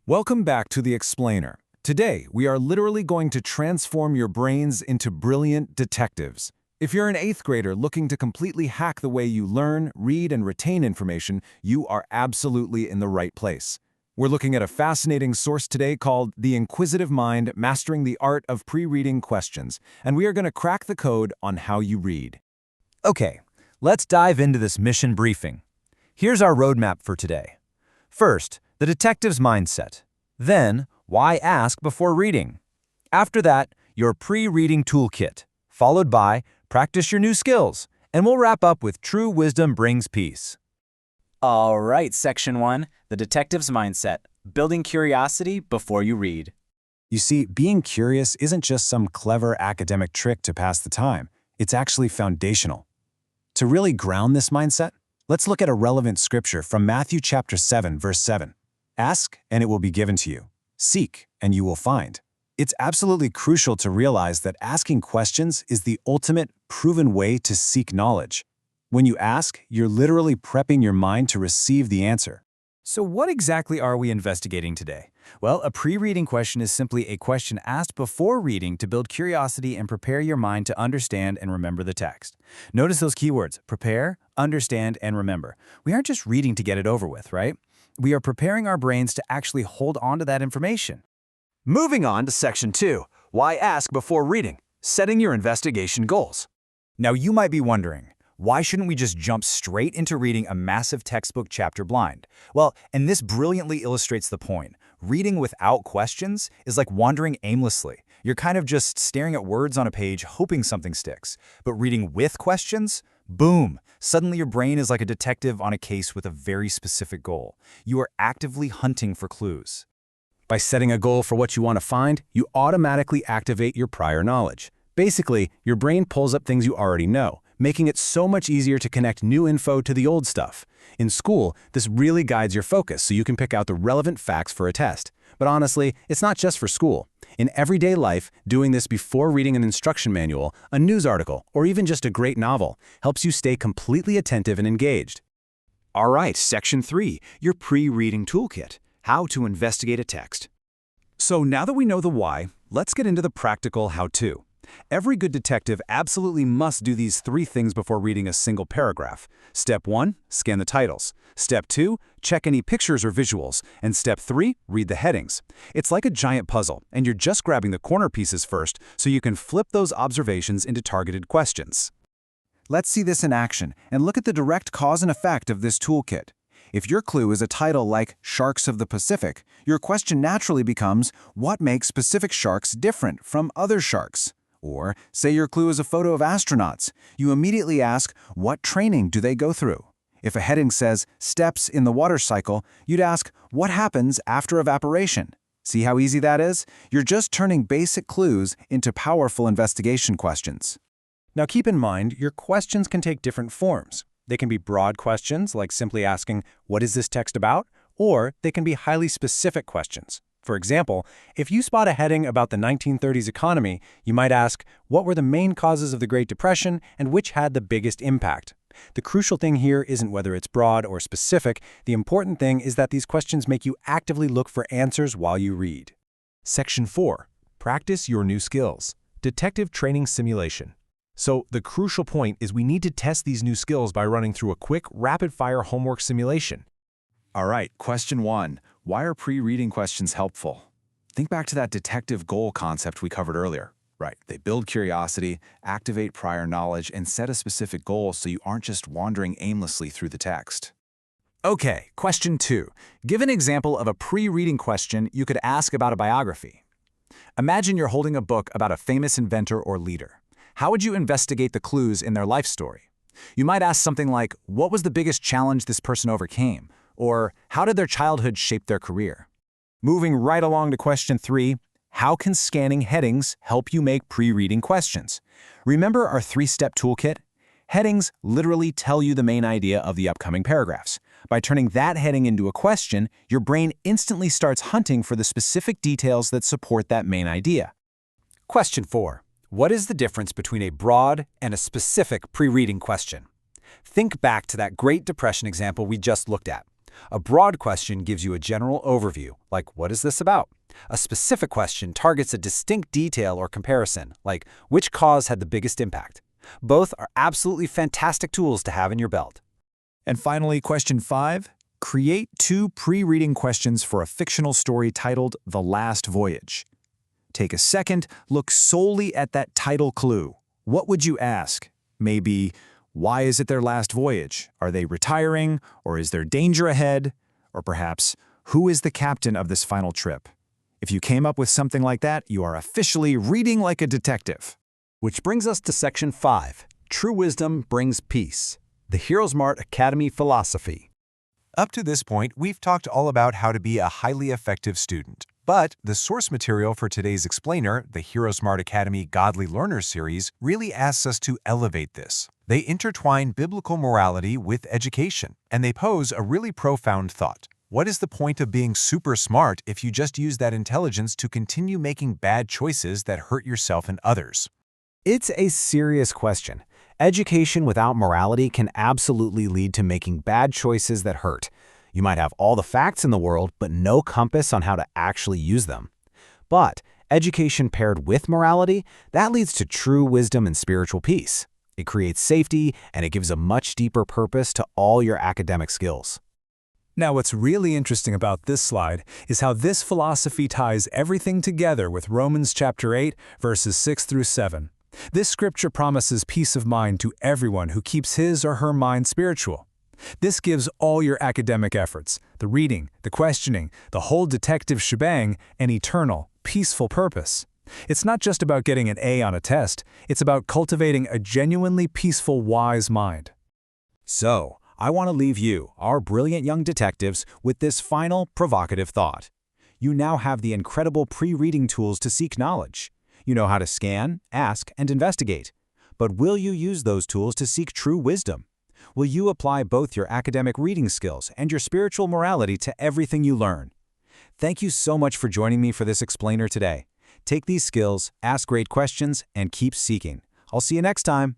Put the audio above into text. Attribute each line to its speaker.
Speaker 1: Welcome back to The Explainer. Today, we are literally going to transform your brains into brilliant detectives. If you're an 8th grader looking to completely hack the way you learn, read, and retain information, you are absolutely in the right place. We're looking at a fascinating source today called The Inquisitive Mind, Mastering the Art of Pre-Reading Questions, and we are going to crack the code on how you read.
Speaker 2: Okay, let's dive into this mission briefing. Here's our roadmap for today. First, the detective's mindset. Then, why ask before reading? After that, your pre-reading toolkit, followed by practice your new skills, and we'll wrap up with true wisdom brings peace.
Speaker 3: All right, Section 1, the detective's mindset, building curiosity before you read.
Speaker 1: You see, being curious isn't just some clever academic trick to pass the time. It's actually foundational. To really ground this mindset, let's look at a relevant scripture from Matthew chapter 7, verse 7. Ask, and it will be given to you. Seek, and you will find. It's absolutely crucial to realize that asking questions is the ultimate, proven way to seek knowledge. When you ask, you're literally prepping your mind to receive the answer.
Speaker 2: So what exactly are we investigating today? Well, a pre-reading question is simply a question asked before reading to build curiosity and prepare your mind to understand and remember the text. Notice those keywords: prepare, understand, and remember. We aren't just reading to get it over with, right? We are preparing our brains to actually hold on to that information.
Speaker 4: Moving on to Section 2, why ask before reading? Setting your investigation goals.
Speaker 2: Now you might be wondering, why shouldn't we just jump straight into reading a massive textbook chapter blind? Well, and this brilliantly illustrates the point. Reading without questions is like wandering aimlessly. You're kind of just staring at words on a page, hoping something sticks. But reading with questions? Boom! Suddenly your brain is like a detective on a case with a very specific goal. You are actively hunting for clues.
Speaker 1: By setting a goal for what you want to find, you automatically activate your prior knowledge. Basically, your brain pulls up things you already know, making it so much easier to connect new info to the old stuff. In school, this really guides your focus so you can pick out the relevant facts for a test. But honestly, it's not just for school. In everyday life, doing this before reading an instruction manual, a news article, or even just a great novel helps you stay completely attentive and engaged.
Speaker 4: All right, Section 3, your pre-reading toolkit, how to investigate a text.
Speaker 1: So now that we know the why, let's get into the practical how-to. Every good detective absolutely must do these 3 things before reading a single paragraph. Step 1, scan the titles. Step 2, check any pictures or visuals. And Step 3, read the headings. It's like a giant puzzle, and you're just grabbing the corner pieces first so you can flip those observations into targeted questions. Let's see this in action and look at the direct cause and effect of this toolkit. If your clue is a title like Sharks of the Pacific, your question naturally becomes, what makes Pacific sharks different from other sharks? Or, say your clue is a photo of astronauts, you immediately ask, what training do they go through? If a heading says, steps in the water cycle, you'd ask, what happens after evaporation? See how easy that is? You're just turning basic clues into powerful investigation questions. Now keep in mind, your questions can take different forms. They can be broad questions, like simply asking, what is this text about? Or they can be highly specific questions. For example, if you spot a heading about the 1930s economy, you might ask, what were the main causes of the Great Depression and which had the biggest impact? The crucial thing here isn't whether it's broad or specific. The important thing is that these questions make you actively look for answers while you read. Section 4. Practice your new skills. Detective training simulation. So the crucial point is we need to test these new skills by running through a quick, rapid-fire homework simulation.
Speaker 5: All right, question 1. Why are pre-reading questions helpful? Think back to that detective goal concept we covered earlier. Right, they build curiosity, activate prior knowledge, and set a specific goal so you aren't just wandering aimlessly through the text.
Speaker 4: Okay, question 2. Give an example of a pre-reading question you could ask about a biography. Imagine you're holding a book about a famous inventor or leader. How would you investigate the clues in their life story? You might ask something like, what was the biggest challenge this person overcame? Or how did their childhood shape their career?
Speaker 1: Moving right along to question 3, how can scanning headings help you make pre-reading questions? Remember our 3-step toolkit? Headings literally tell you the main idea of the upcoming paragraphs. By turning that heading into a question, your brain instantly starts hunting for the specific details that support that main idea.
Speaker 2: Question 4. What is the difference between a broad and a specific pre-reading question? Think back to that Great Depression example we just looked at.
Speaker 1: A broad question gives you a general overview, like what is this about? A specific question targets a distinct detail or comparison, like which cause had the biggest impact. Both are absolutely fantastic tools to have in your belt.
Speaker 2: And finally, question 5. Create 2 pre-reading questions for a fictional story titled The Last Voyage. Take a second, look solely at that title clue. What would you ask? Maybe, why is it their last voyage? Are they retiring? Or is there danger ahead? Or perhaps, who is the captain of this final trip? If you came up with something like that, you are officially reading like a detective.
Speaker 1: Which brings us to Section 5, True Wisdom Brings Peace, the Academy philosophy.
Speaker 6: Up to this point, we've talked all about how to be a highly effective student. But the source material for today's explainer, the Academy Godly Learners series, really asks us to elevate this. They intertwine biblical morality with education, and they pose a really profound thought. What is the point of being super smart if you just use that intelligence to continue making bad choices that hurt yourself and others?
Speaker 3: It's a serious question. Education without morality can absolutely lead to making bad choices that hurt. You might have all the facts in the world, but no compass on how to actually use them. But education paired with morality, that leads to true wisdom and spiritual peace. It creates safety, and it gives a much deeper purpose to all your academic skills.
Speaker 1: Now, what's really interesting about this slide is how this philosophy ties everything together with Romans chapter 8, verses 6 through 7. This scripture promises peace of mind to everyone who keeps his or her mind spiritual. This gives all your academic efforts, the reading, the questioning, the whole detective shebang, an eternal, peaceful purpose. It's not just about getting an A on a test, it's about cultivating a genuinely peaceful, wise mind.
Speaker 2: So, I want to leave you, our brilliant young detectives, with this final provocative thought. You now have the incredible pre-reading tools to seek knowledge. You know how to scan, ask, and investigate. But will you use those tools to seek true wisdom? Will you apply both your academic reading skills and your spiritual morality to everything you learn? Thank you so much for joining me for this explainer today. Take these skills, ask great questions, and keep seeking. I'll see you next time.